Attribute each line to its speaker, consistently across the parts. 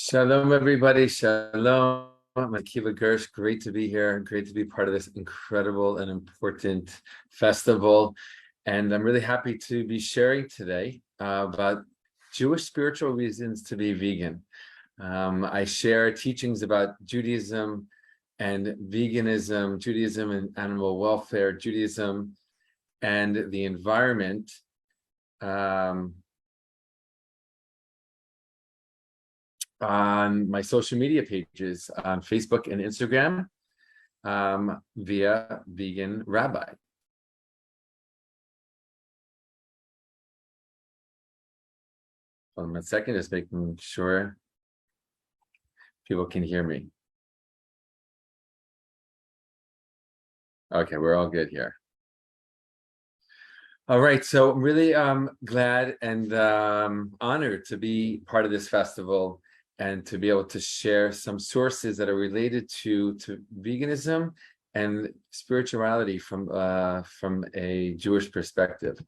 Speaker 1: Shalom, everybody. Shalom. I'm Akiva Gersh. Great to be here. Great to be part of this incredible and important festival. And I'm really happy to be sharing today about Jewish spiritual reasons to be vegan. I share teachings about Judaism and veganism, Judaism and animal welfare, Judaism and the environment. On my social media pages on Facebook and Instagram via Vegan Rabbi. Hold on a second, just making sure people can hear me. Okay, we're all good here. All right, so I'm really glad and honored to be part of this festival and to be able to share some sources that are related to veganism and spirituality from a Jewish perspective.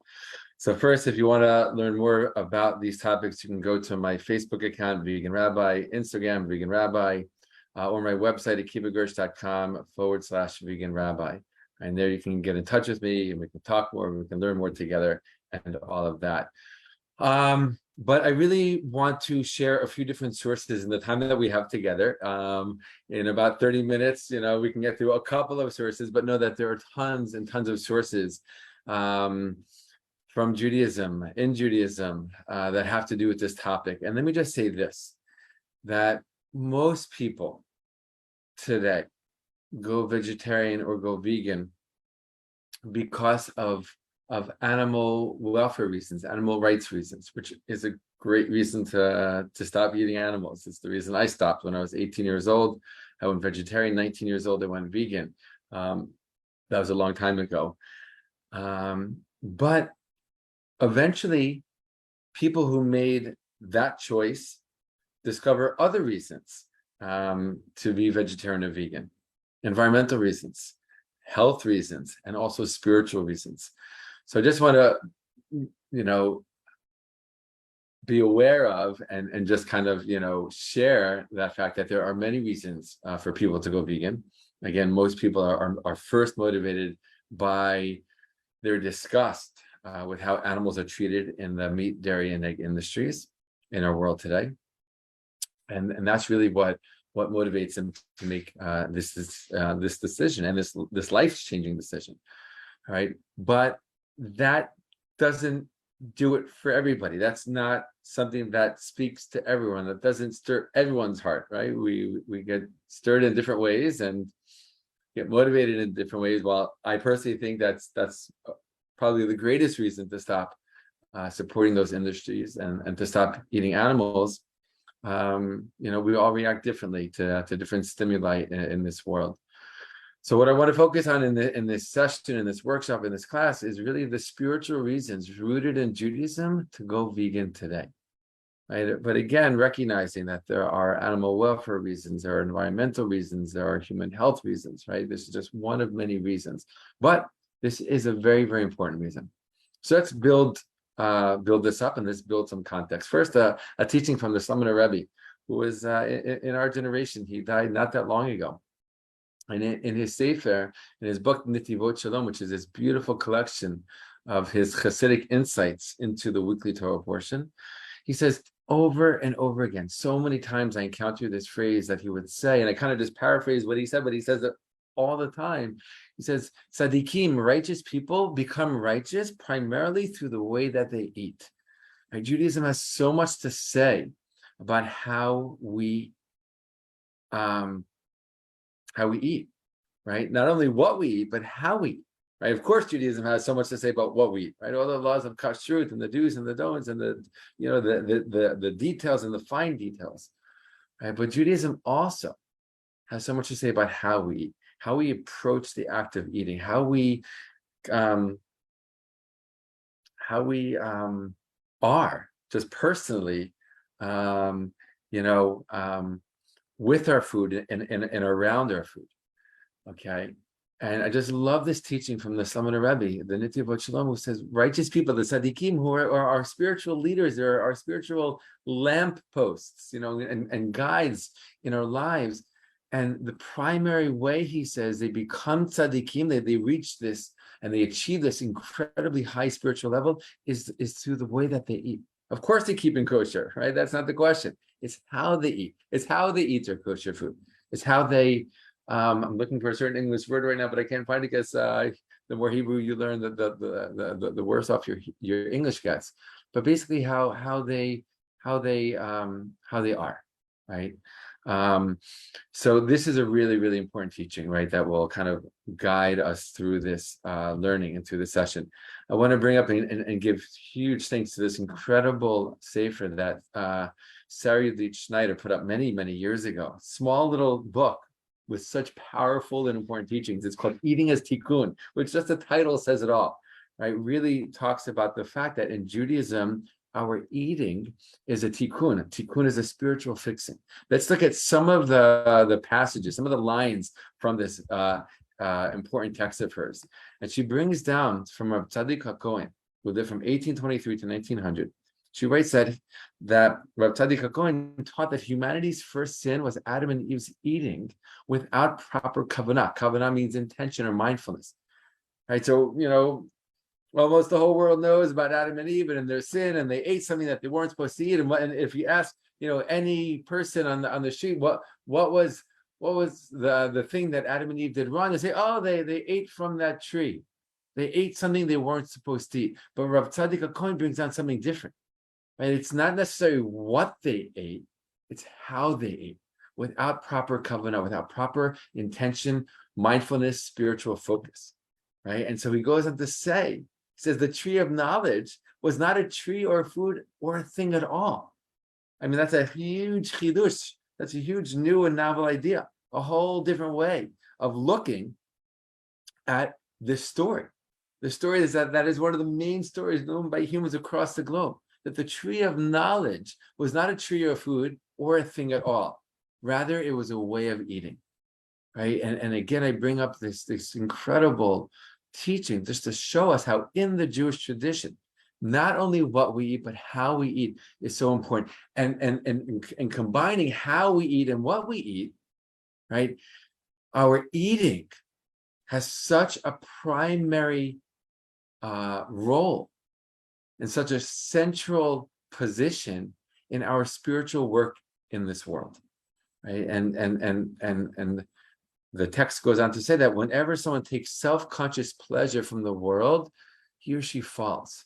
Speaker 1: So first, if you want to learn more about these topics, you can go to my Facebook account, Vegan Rabbi, Instagram, Vegan Rabbi, or my website, akivagersh.com/Vegan Rabbi. And there you can get in touch with me and we can talk more, we can learn more together and all of that. But I really want to share a few different sources in the time that we have together. In about 30 minutes, we can get through a couple of sources, but know that there are tons and tons of sources from Judaism, in Judaism, that have to do with this topic. And let me just say this, that most people today go vegetarian or go vegan because of animal welfare reasons, animal rights reasons, which is a great reason to stop eating animals. It's the reason I stopped when I was 18 years old. I went vegetarian. 19 years old, I went vegan. That was a long time ago. But eventually, people who made that choice discover other reasons to be vegetarian or vegan. Environmental reasons, health reasons, and also spiritual reasons. So I just want to, be aware of and just kind of, share that fact that there are many reasons for people to go vegan. Again, most people are first motivated by their disgust with how animals are treated in the meat, dairy, and egg industries in our world today. And that's really what motivates them to make this decision and this life-changing decision. All right, but that doesn't do it for everybody. That's not something that speaks to everyone. That doesn't stir everyone's heart, right? We get stirred in different ways and get motivated in different ways. While I personally think that's probably the greatest reason to stop supporting those industries and to stop eating animals. We all react differently to different stimuli in this world. So what I want to focus on in this session, in this workshop, in this class is really the spiritual reasons rooted in Judaism to go vegan today. Right? But again, recognizing that there are animal welfare reasons, there are environmental reasons, there are human health reasons, right? This is just one of many reasons. But this is a very, very important reason. So let's build this up and let's build some context. First, a teaching from the Rabbi, who was in our generation. He died not that long ago. And in his Safar, in his book, Nitivot Shalom, which is this beautiful collection of his Chassidic insights into the weekly Torah portion, he says over and over again, so many times I encounter this phrase that he would say, and I kind of just paraphrase what he said, but he says it all the time. He says, Tzadikim, righteous people, become righteous primarily through the way that they eat. Right? Judaism has so much to say about how we eat, right? Not only what we eat, but how we eat, right? Of course, Judaism has so much to say about what we eat, right? All the laws of kashrut and the do's and the don'ts and the details and the fine details, right? But Judaism also has so much to say about how we eat, how we approach the act of eating, how we are just personally, with our food and around our food. Okay, And I just love this teaching from the Salman Rabbi, the Nityavot Shalom, who says righteous people, the tzaddikim, who are our spiritual leaders, they're our spiritual lamp posts, and guides in our lives. And the primary way, he says, they become tzaddikim, they reach this and they achieve this incredibly high spiritual level is through the way that they eat. Of course, they keep in kosher, right? That's not the question. It's how they eat. It's how they eat their kosher food. It's how they. I'm looking for a certain English word right now, but I can't find it because the more Hebrew you learn, the worse off your English gets. But basically, how they are, right? So this is a really, really important teaching, right? That will kind of guide us through this learning and through this session. I want to bring up and give huge thanks to this incredible sefer that Sarah Schneider put up many, many years ago. Small little book with such powerful and important teachings. It's called Eating as Tikkun, which just the title says it all, right? Really talks about the fact that in Judaism, our eating is a tikkun. Tikkun is a spiritual fixing. Let's look at some of the passages, some of the lines from this important text of hers. And she brings down from Rav Tzaddik HaKohen, who lived from 1823 to 1900. She writes that Rav Tzaddik HaKohen taught that humanity's first sin was Adam and Eve's eating without proper kavanah. Kavanah means intention or mindfulness, right? So, almost the whole world knows about Adam and Eve and their sin, and they ate something that they weren't supposed to eat. And if you ask, any person on the street, what was the thing that Adam and Eve did wrong? They say, oh, they ate from that tree. They ate something they weren't supposed to eat. But Rav Tzaddik HaKohen brings down something different. Right? It's not necessarily what they ate, it's how they ate, without proper kavanah, without proper intention, mindfulness, spiritual focus. Right? And so he goes on to say, he says the tree of knowledge was not a tree or food or a thing at all. I mean, that's a huge chidush. That's a huge new and novel idea, a whole different way of looking at this story. The story is that is one of the main stories known by humans across the globe, that the tree of knowledge was not a tree or food or a thing at all. Rather, it was a way of eating, right? And again, I bring up this incredible teaching just to show us how in the Jewish tradition, not only what we eat, but how we eat is so important. And combining how we eat and what we eat, right? Our eating has such a primary role and such a central position in our spiritual work in this world, right? And the text goes on to say that whenever someone takes self-conscious pleasure from the world, he or she falls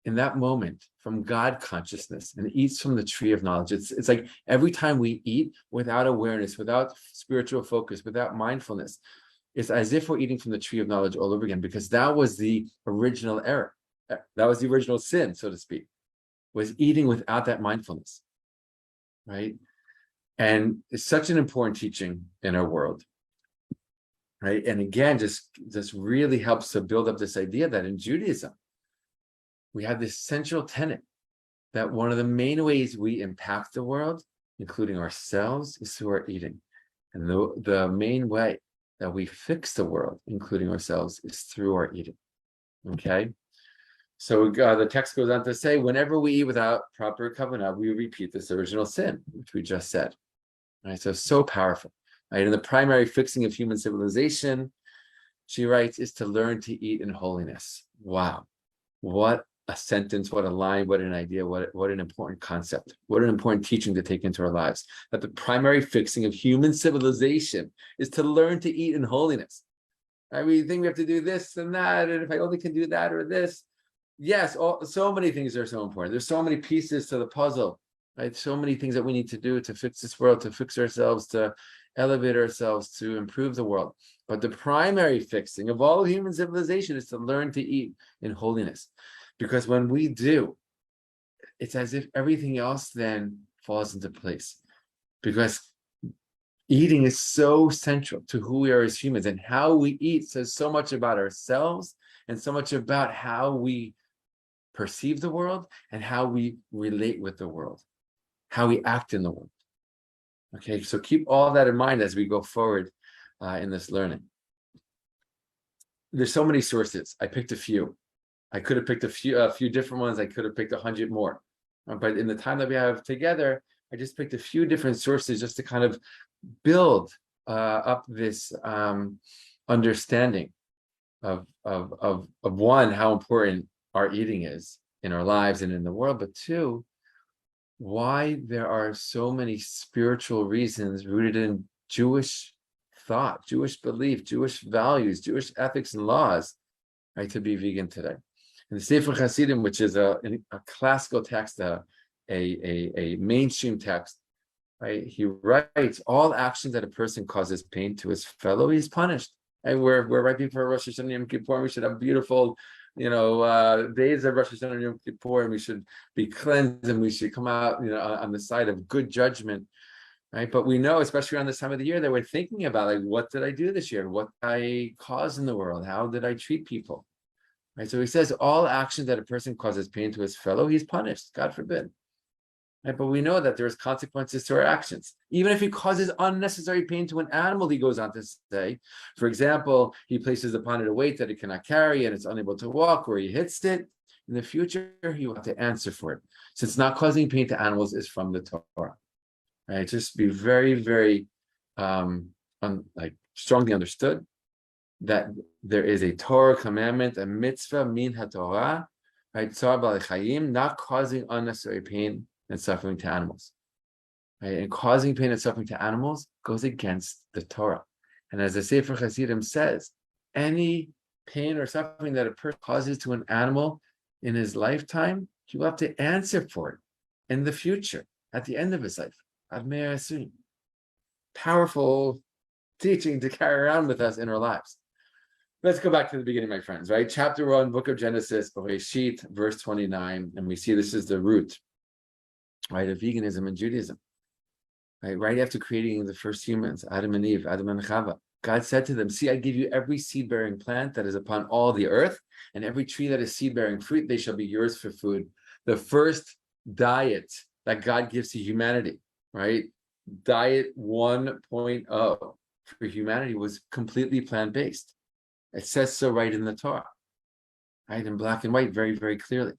Speaker 1: in that moment from God consciousness and eats from the tree of knowledge. It's like every time we eat without awareness, without spiritual focus, without mindfulness, it's as if we're eating from the tree of knowledge all over again, because that was the original error. That was the original sin, so to speak, was eating without that mindfulness, right? And it's such an important teaching in our world, right? And again, just really helps to build up this idea that in Judaism, we have this central tenet that one of the main ways we impact the world, including ourselves, is through our eating. And the main way that we fix the world, including ourselves, is through our eating, okay? So the text goes on to say, whenever we eat without proper kavanah, we repeat this original sin, which we just said. Right? So powerful. Right? And the primary fixing of human civilization, she writes, is to learn to eat in holiness. Wow. What a sentence, what a line, what an idea, what an important concept, what an important teaching to take into our lives. That the primary fixing of human civilization is to learn to eat in holiness. Right? We think we have to do this and that, and if I only can do that or this. Yes, so many things are so important. There's so many pieces to the puzzle, right? So many things that we need to do to fix this world, to fix ourselves, to elevate ourselves, to improve the world. But the primary fixing of all human civilization is to learn to eat in holiness. Because when we do, it's as if everything else then falls into place. Because eating is so central to who we are as humans, and how we eat says so much about ourselves and so much about how we perceive the world and how we relate with the world, how we act in the world. Okay, so keep all that in mind as we go forward in this learning. there's so many sources. I picked a few. I could have picked a few different ones. I could have picked 100 more. But in the time that we have together, I just picked a few different sources just to kind of build up this understanding of one, how important our eating is in our lives and in the world, but two, why there are so many spiritual reasons rooted in Jewish thought, Jewish belief, Jewish values, Jewish ethics and laws, right, to be vegan today. In the Safar Chassidim, which is a classical text, a mainstream text, right, he writes, all actions that a person causes pain to his fellow, he's punished. And we're right before Rosh Hashanah Yom Kippur. We should have beautiful, days of Rosh Hashanah Yom Kippur, and we should be cleansed, and we should come out, on the side of good judgment, right? But we know, especially around this time of the year, that we're thinking about, like, what did I do this year? What did I cause in the world? How did I treat people? Right? So he says, all actions that a person causes pain to his fellow, he's punished. God forbid. Right? But we know that there's consequences to our actions. Even if he causes unnecessary pain to an animal, he goes on to say, for example, he places upon it a weight that it cannot carry and it's unable to walk, or he hits it. In the future, he will have to answer for it, since not causing pain to animals is from the Torah. Right? Just be very, very strongly understood that there is a Torah commandment, a mitzvah min haTorah, right? Tzar b'alei chayim, not causing unnecessary pain and suffering to animals. Right? And causing pain and suffering to animals goes against the Torah. And as the Sefer Chassidim says, any pain or suffering that a person causes to an animal in his lifetime, he will have to answer for it in the future, at the end of his life. Powerful teaching to carry around with us in our lives. Let's go back to the beginning, my friends, right? Chapter 1, book of Genesis, Bereshit, verse 29, and we see this is the root, right, of veganism and Judaism. Right after creating the first humans, Adam and Eve, Adam and Chava, God said to them, see, I give you every seed-bearing plant that is upon all the earth, and every tree that is seed-bearing fruit, they shall be yours for food. The first diet that God gives to humanity, right? Diet 1.0 for humanity was completely plant-based. It says so right in the Torah, right, in black and white, very, very clearly.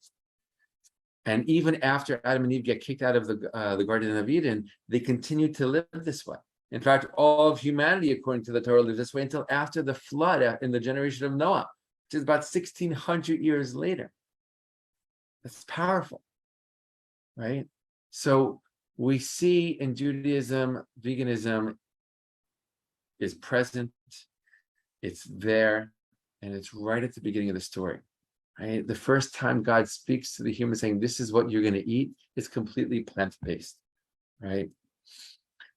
Speaker 1: And even after Adam and Eve get kicked out of the Garden of Eden, they continue to live this way. In fact, all of humanity, according to the Torah, lived this way until after the flood in the generation of Noah, which is about 1,600 years later. That's powerful, right? So we see in Judaism, veganism is present, it's there, and it's right at the beginning of the story. Right? The first time God speaks to the human saying, this is what you're going to eat, is completely plant-based, right?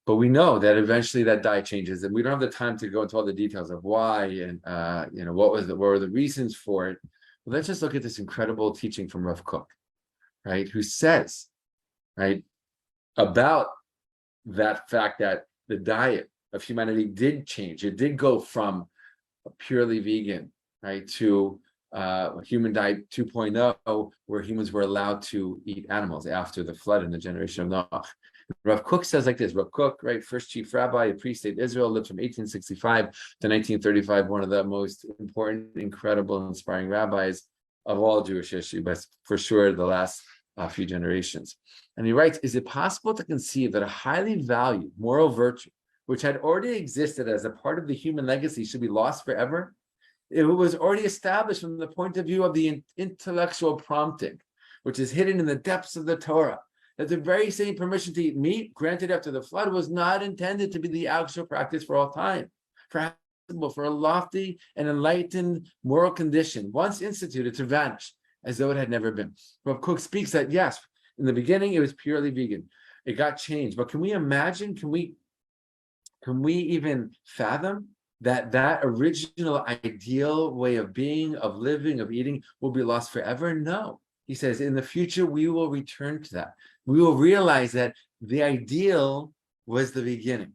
Speaker 1: But we know that eventually that diet changes, and we don't have the time to go into all the details of why and what were the reasons for it. But let's just look at this incredible teaching from Rav Kook, right? Who says, right, about that fact that the diet of humanity did change. It did go from a purely vegan, right, to human diet 2.0, where humans were allowed to eat animals after the flood in the generation of Noah. Rav Kook says like this. Rav Kook, right, first chief rabbi, a priest in Israel, lived from 1865 to 1935, one of the most important, incredible, inspiring rabbis of all Jewish history, but for sure the last few generations. And he writes, is it possible to conceive that a highly valued moral virtue, which had already existed as a part of the human legacy, should be lost forever? It was already established from the point of view of the intellectual prompting, which is hidden in the depths of the Torah, that the very same permission to eat meat granted after the flood was not intended to be the actual practice for all time. For a lofty and enlightened moral condition, once instituted, to vanish as though it had never been. Rav Kook speaks that, yes, in the beginning it was purely vegan. It got changed. But can we imagine, can we even fathom that original ideal way of being, of living, of eating will be lost forever? No. He says, in the future, we will return to that. We will realize that the ideal was the beginning.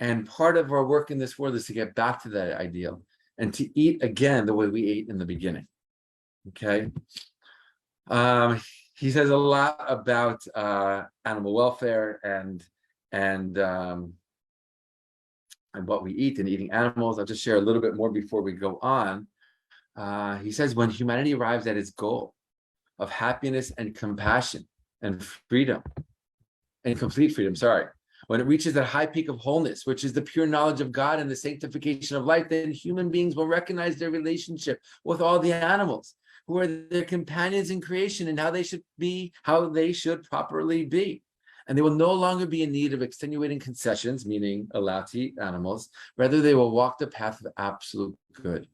Speaker 1: And part of our work in this world is to get back to that ideal and to eat again the way we ate in the beginning. Okay? He says a lot about animal welfare and and what we eat and eating animals. I'll just share a little bit more before we go on. He says, when humanity arrives at its goal of happiness and compassion and freedom, and complete freedom, when it reaches that high peak of wholeness, which is the pure knowledge of God and the sanctification of life, then human beings will recognize their relationship with all the animals, who are their companions in creation, and how they should properly be. And they will no longer be in need of extenuating concessions, meaning allowed to eat animals. Rather, they will walk the path of absolute good.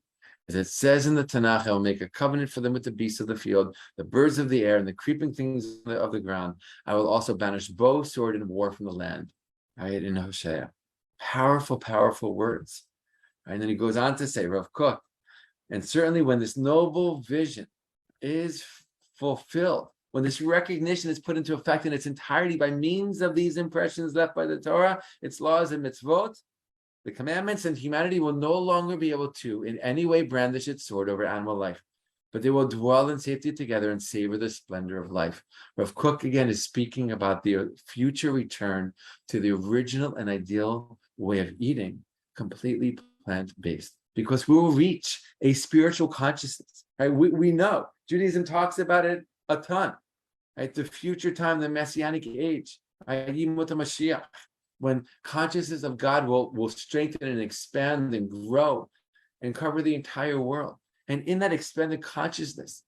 Speaker 1: As it says in the Tanakh, I will make a covenant for them with the beasts of the field, the birds of the air, and the creeping things of the ground. I will also banish bow, sword, and war from the land. Right, in Hosea. Powerful, powerful words. Right? And then he goes on to say, Rav Kook, and certainly when this noble vision is fulfilled, when this recognition is put into effect in its entirety by means of these impressions left by the Torah, its laws and mitzvot, the commandments, and humanity will no longer be able to in any way brandish its sword over animal life, but they will dwell in safety together and savor the splendor of life. Rav Kook again is speaking about the future return to the original and ideal way of eating, completely plant-based, because we will reach a spiritual consciousness. Right? We know Judaism talks about it a ton. Right? The future time, the Messianic age, right? Yimut HaMashiach, when consciousness of God will strengthen and expand and grow and cover the entire world. And in that expanded consciousness,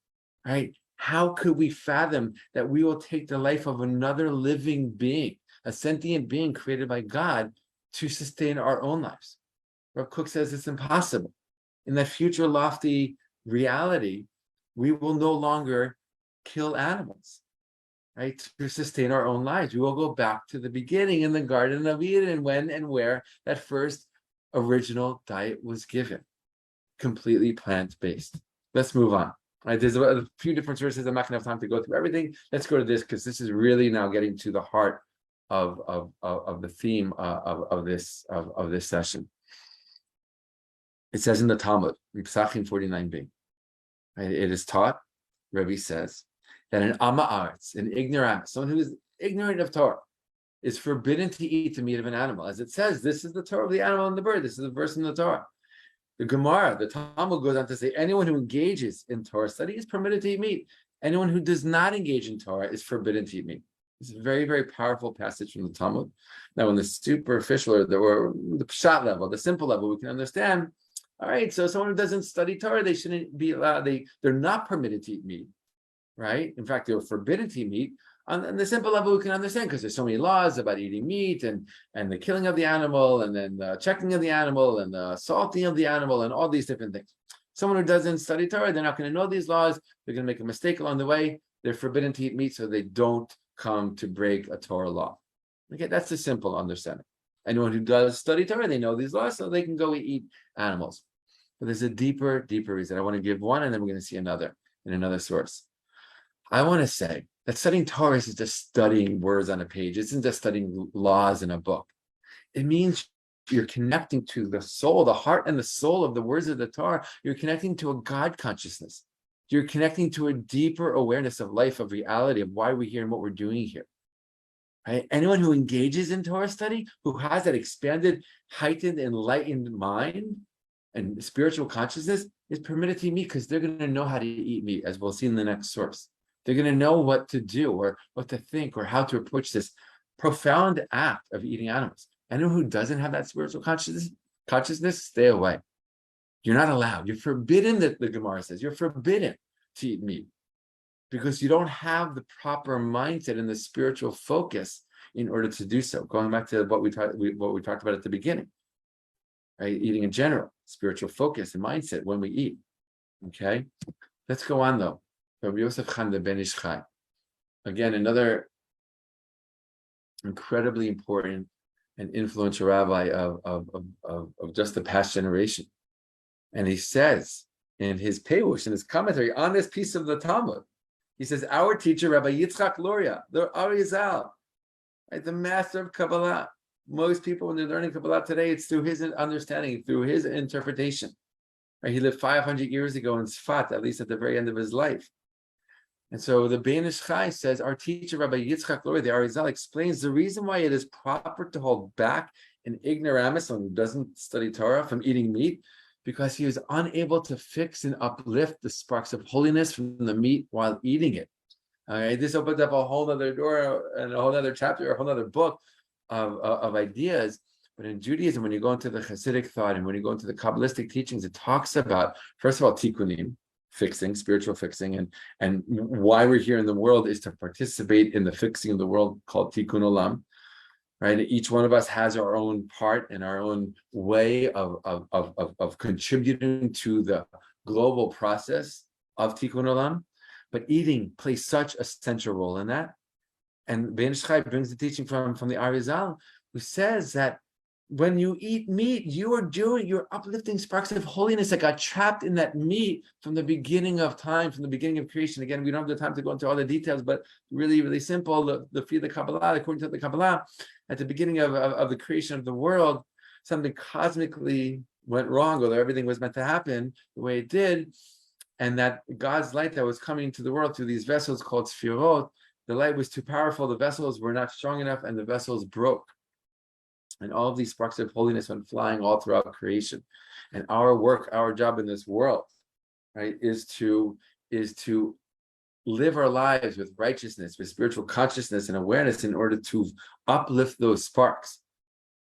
Speaker 1: right, how could we fathom that we will take the life of another living being, a sentient being created by God, to sustain our own lives? Rav Kook says it's impossible. In that future lofty reality, we will no longer kill animals, right, to sustain our own lives. We will go back to the beginning in the Garden of Eden, when and where that first original diet was given. Completely plant-based. Let's move on. Right, there's a few different sources. I'm not going to have time to go through everything. Let's go to this, because this is really now getting to the heart of the theme of this session. It says in the Talmud, in Psachim 49b, right, it is taught, Rabbi says, that an Amma Aretz, an ignoramus, someone who is ignorant of Torah, is forbidden to eat the meat of an animal. As it says, this is the Torah of the animal and the bird. This is the verse in the Torah. The Gemara, the Talmud goes on to say, anyone who engages in Torah study is permitted to eat meat. Anyone who does not engage in Torah is forbidden to eat meat. It's a very, very powerful passage from the Talmud. Now, on the superficial or the pshat level, the simple level, we can understand, all right, so someone who doesn't study Torah, they shouldn't be allowed, they're not permitted to eat meat, right? In fact, they're forbidden to eat meat. On the simple level, we can understand, because there's so many laws about eating meat and the killing of the animal, and then the checking of the animal, and the salting of the animal, and all these different things. Someone who doesn't study Torah, they're not going to know these laws. They're going to make a mistake along the way. They're forbidden to eat meat, so they don't come to break a Torah law. Okay, that's the simple understanding. Anyone who does study Torah, they know these laws, so they can go eat animals. But there's a deeper reason. I want to give one, and then we're going to see another in another source. I want to say that studying Torah is just studying words on a page. It isn't just studying laws in a book. It means you're connecting to the soul, the heart and the soul of the words of the Torah. You're connecting to a God consciousness. You're connecting to a deeper awareness of life, of reality, of why we're here and what we're doing here. Right? Anyone who engages in Torah study, who has that expanded, heightened, enlightened mind and spiritual consciousness, is permitted to eat meat, because they're going to know how to eat meat, as we'll see in the next source. They're going to know what to do, or what to think, or how to approach this profound act of eating animals. Anyone who doesn't have that spiritual consciousness, stay away. You're not allowed. You're forbidden, that the Gemara says. You're forbidden to eat meat, because you don't have the proper mindset and the spiritual focus in order to do so. Going back to what we talked about at the beginning, right? Eating in general, spiritual focus and mindset when we eat. Okay, let's go on though. Rabbi Yosef Khan the Ben Ish Chai. Again, another incredibly important and influential rabbi of just the past generation. And he says in his Peirush, in his commentary on this piece of the Talmud, he says, our teacher, Rabbi Yitzchak Luria, the Ariel, right, the master of Kabbalah. Most people, when they're learning Kabbalah today, it's through his understanding, through his interpretation. Right? He lived 500 years ago in Sfat, at least at the very end of his life. And so the Ben Ish Chai says, our teacher, Rabbi Yitzchak Luria, the Ariel, explains the reason why it is proper to hold back an ignoramus, someone who doesn't study Torah, from eating meat, because he was unable to fix and uplift the sparks of holiness from the meat while eating it. All right, this opens up a whole other door and a whole other chapter, a whole other book of ideas. But in Judaism, when you go into the Hasidic thought and when you go into the Kabbalistic teachings, it talks about, first of all, tikkunim, fixing, spiritual fixing, and why we're here in the world is to participate in the fixing of the world called tikkun olam. Right, each one of us has our own part and our own way of contributing to the global process of tikkun olam. But eating plays such a central role in that. And Ben Ish Chai brings the teaching from the Ariel, who says that when you eat meat, you're uplifting sparks of holiness that got trapped in that meat from the beginning of time, from the beginning of creation. Again, we don't have the time to go into all the details, but really, really simple. The Kabbalah, according to the Kabbalah, at the beginning of the creation of the world, something cosmically went wrong, although everything was meant to happen the way it did. And that God's light that was coming into the world through these vessels called Sfirot, the light was too powerful, the vessels were not strong enough, and the vessels broke. And all of these sparks of holiness went flying all throughout creation. And our work, our job in this world, right, is to live our lives with righteousness, with spiritual consciousness and awareness in order to uplift those sparks,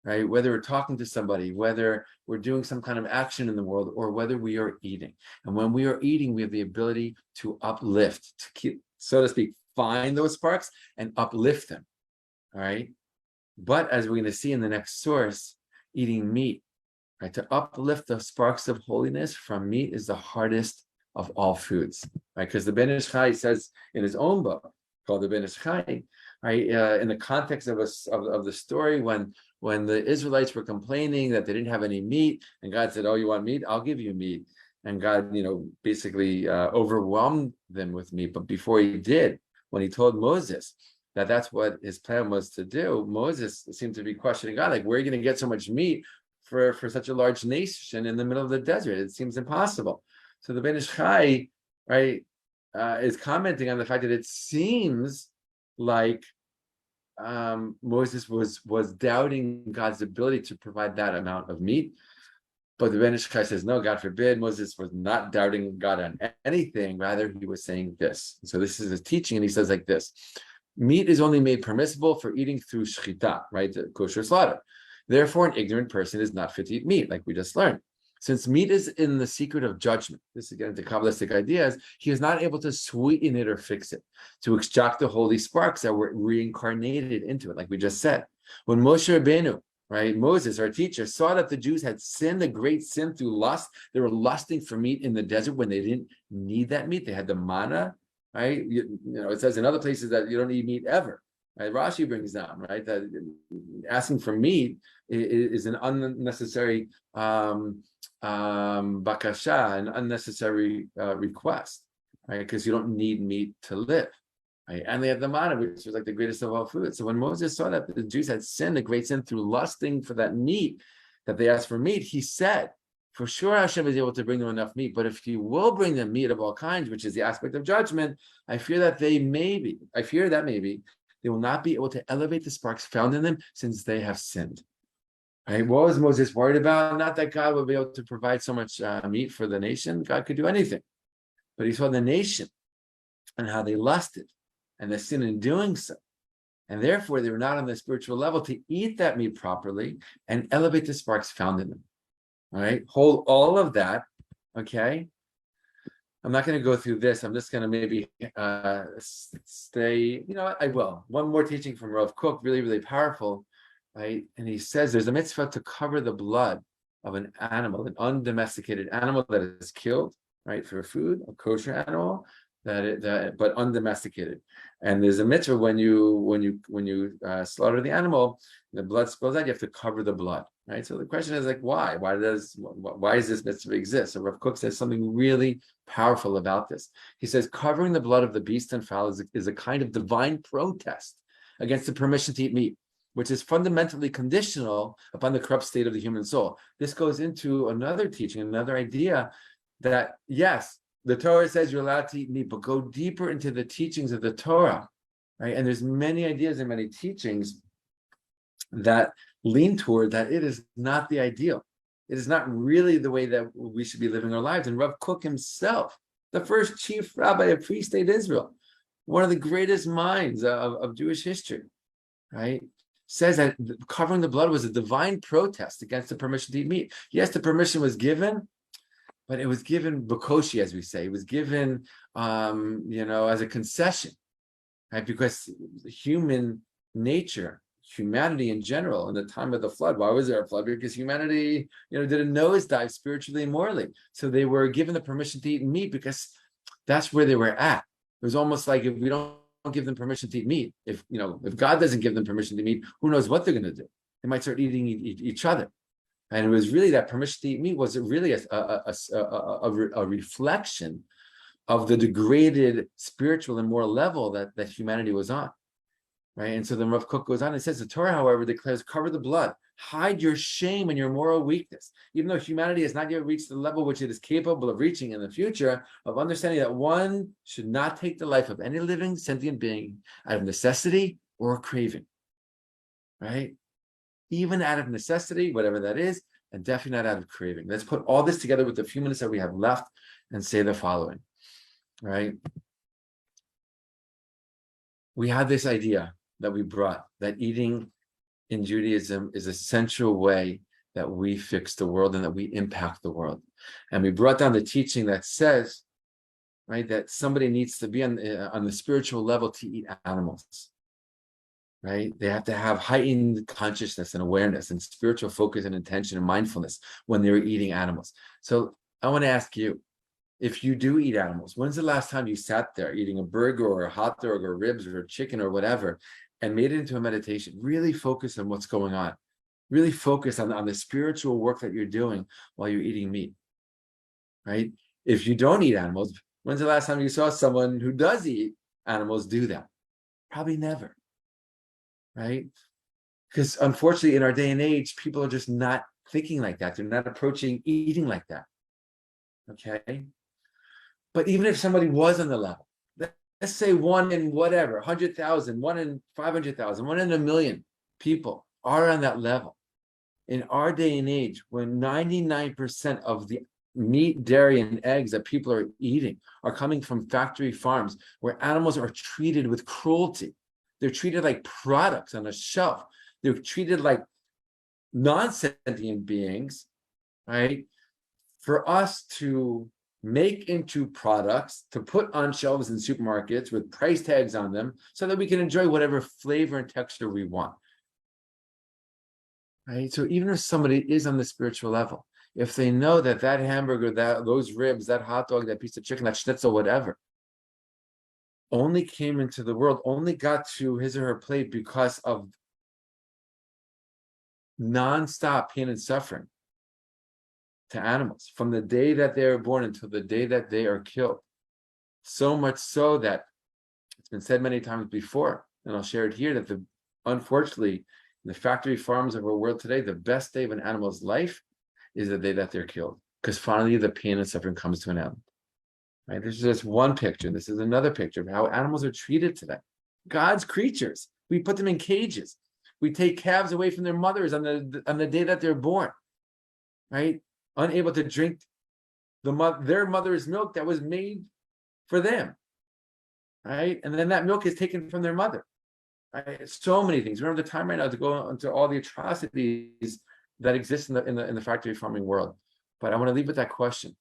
Speaker 1: right? Whether we're talking to somebody, whether we're doing some kind of action in the world, or whether we are eating. And when we are eating, we have the ability to uplift, to keep, so to speak, find those sparks and uplift them, all right? But as we're going to see in the next source, eating meat, right, to uplift the sparks of holiness from meat is the hardest of all foods, right? Because the Ben Ish Chai says in his own book called the Ben Ish Chai, right, in the context of the story when the Israelites were complaining that they didn't have any meat, and God said, "Oh, you want meat? I'll give you meat." And God, basically overwhelmed them with meat. But before he did, when he told Moses that that's what his plan was to do, Moses seemed to be questioning God, like, where are you going to get so much meat for such a large nation in the middle of the desert? It seems impossible. So the Ben Ish Chai, right, is commenting on the fact that it seems like Moses was doubting God's ability to provide that amount of meat. But the Ben Ish Chai says, no, God forbid, Moses was not doubting God on anything. Rather, he was saying this. So this is his teaching, and he says like this: meat is only made permissible for eating through shchita, right, the kosher slaughter. Therefore, an ignorant person is not fit to eat meat, like we just learned. Since meat is in the secret of judgment, this again to Kabbalistic ideas, he is not able to sweeten it or fix it, to extract the holy sparks that were reincarnated into it, like we just said. When Moshe Rabbeinu, right, Moses, our teacher, saw that the Jews had sinned a great sin through lust, they were lusting for meat in the desert when they didn't need that meat. They had the manna, right? It says in other places that you don't eat meat ever. Right? Rashi brings down, right, that asking for meat is an unnecessary bakasha, an unnecessary request, right? Because you don't need meat to live, right? And they had the manna, which was like the greatest of all foods. So when Moses saw that the Jews had sinned a great sin through lusting for that meat, that they asked for meat, he said, for sure Hashem is able to bring them enough meat, but if he will bring them meat of all kinds, which is the aspect of judgment, I fear that maybe they will not be able to elevate the sparks found in them since they have sinned. Right? What was Moses worried about? Not that God would be able to provide so much meat for the nation. God could do anything. But he saw the nation and how they lusted and the sin in doing so. And therefore, they were not on the spiritual level to eat that meat properly and elevate the sparks found in them. All right? Hold all of that, okay? I'm not going to go through this. I'm just going to maybe stay, I will. One more teaching from Rav Kook, really, really powerful, right? And he says there's a mitzvah to cover the blood of an animal, an undomesticated animal that is killed, right, for food, a kosher animal, but undomesticated. And there's a mitzvah when you slaughter the animal, the blood spills out, you have to cover the blood, right? So the question is like, why? Why does this mitzvah exist? So Rav Kook says something really powerful about this. He says covering the blood of the beast and fowl is a kind of divine protest against the permission to eat meat, which is fundamentally conditional upon the corrupt state of the human soul. This goes into another teaching, another idea that, yes, the Torah says you're allowed to eat meat, but go deeper into the teachings of the Torah, right? And there's many ideas and many teachings that lean toward that it is not the ideal. It is not really the way that we should be living our lives. And Rav Kook himself, the first chief rabbi of pre-state Israel, one of the greatest minds of Jewish history, right, says that covering the blood was a divine protest against the permission to eat meat. Yes, the permission was given, but it was given bakoshi, as we say. It was given, as a concession, right? Because human nature, humanity in general, in the time of the flood, why was there a flood? Because humanity, did a nosedive spiritually and morally. So they were given the permission to eat meat because that's where they were at. It was almost like if we don't give them permission to eat meat, if God doesn't give them permission to eat meat, who knows what they're going to do? They might start eating each other. And it was really that permission to eat meat was really a reflection of the degraded spiritual and moral level that humanity was on. Right. And so then Rav Kook goes on and says, the Torah, however, declares, cover the blood, hide your shame and your moral weakness. Even though humanity has not yet reached the level which it is capable of reaching in the future, of understanding that one should not take the life of any living sentient being out of necessity or craving. Right? Even out of necessity, whatever that is, and definitely not out of craving. Let's put all this together with the few minutes that we have left and say the following. Right? We had this idea that we brought, that eating in Judaism is a central way that we fix the world and that we impact the world. And we brought down the teaching that says, right, that somebody needs to be on the spiritual level to eat animals, right? They have to have heightened consciousness and awareness and spiritual focus and intention and mindfulness when they're eating animals. So I want to ask you, if you do eat animals, when's the last time you sat there eating a burger or a hot dog or ribs or chicken or whatever and made it into a meditation? Really focus on what's going on. Really focus on the spiritual work that you're doing while you're eating meat, right? If you don't eat animals, when's the last time you saw someone who does eat animals do that? Probably never, right? Because unfortunately, in our day and age, people are just not thinking like that. They're not approaching eating like that, okay? But even if somebody was on the level, let's say one in whatever, 100,000, one in 500,000, one in a million people are on that level. In our day and age, when 99% of the meat, dairy, and eggs that people are eating are coming from factory farms where animals are treated with cruelty. They're treated like products on a shelf. They're treated like non-sentient beings, right? For us to make into products to put on shelves in supermarkets with price tags on them so that we can enjoy whatever flavor and texture we want. Right? So even if somebody is on the spiritual level, if they know that hamburger, those ribs, that hot dog, that piece of chicken, that schnitzel, whatever, only came into the world, only got to his or her plate because of nonstop pain and suffering to animals from the day that they are born until the day that they are killed. So much so that it's been said many times before, and I'll share it here, that unfortunately, in the factory farms of our world today, the best day of an animal's life is the day that they're killed, because finally the pain and suffering comes to an end. Right? This is just one picture. This is another picture of how animals are treated today. God's creatures. We put them in cages. We take calves away from their mothers on the day that they're born. Right? Unable to drink their mother's milk that was made for them, right? And then that milk is taken from their mother, right? So many things. We don't have the time right now to go into all the atrocities that exist in the factory farming world. But I want to leave with that question: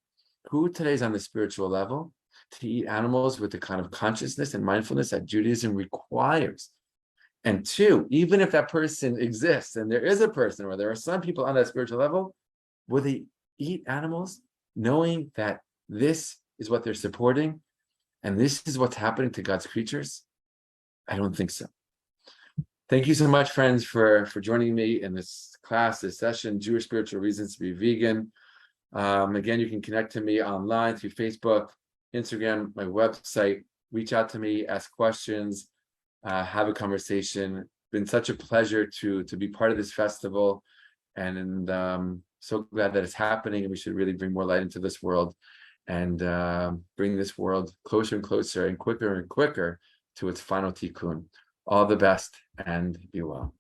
Speaker 1: who today is on the spiritual level to eat animals with the kind of consciousness and mindfulness that Judaism requires? And two, even if that person exists, and there is a person, or there are some people on that spiritual level, will they eat animals knowing that this is what they're supporting and this is what's happening to God's creatures? I don't think so. Thank you so much, friends, for joining me in this class, this session, Jewish Spiritual Reasons to be Vegan. Again, you can connect to me online through Facebook, Instagram, my website. Reach out to me, ask questions, have a conversation. Been such a pleasure to be part of this festival, and so glad that it's happening, and we should really bring more light into this world and bring this world closer and closer and quicker to its final tikkun. All the best and be well.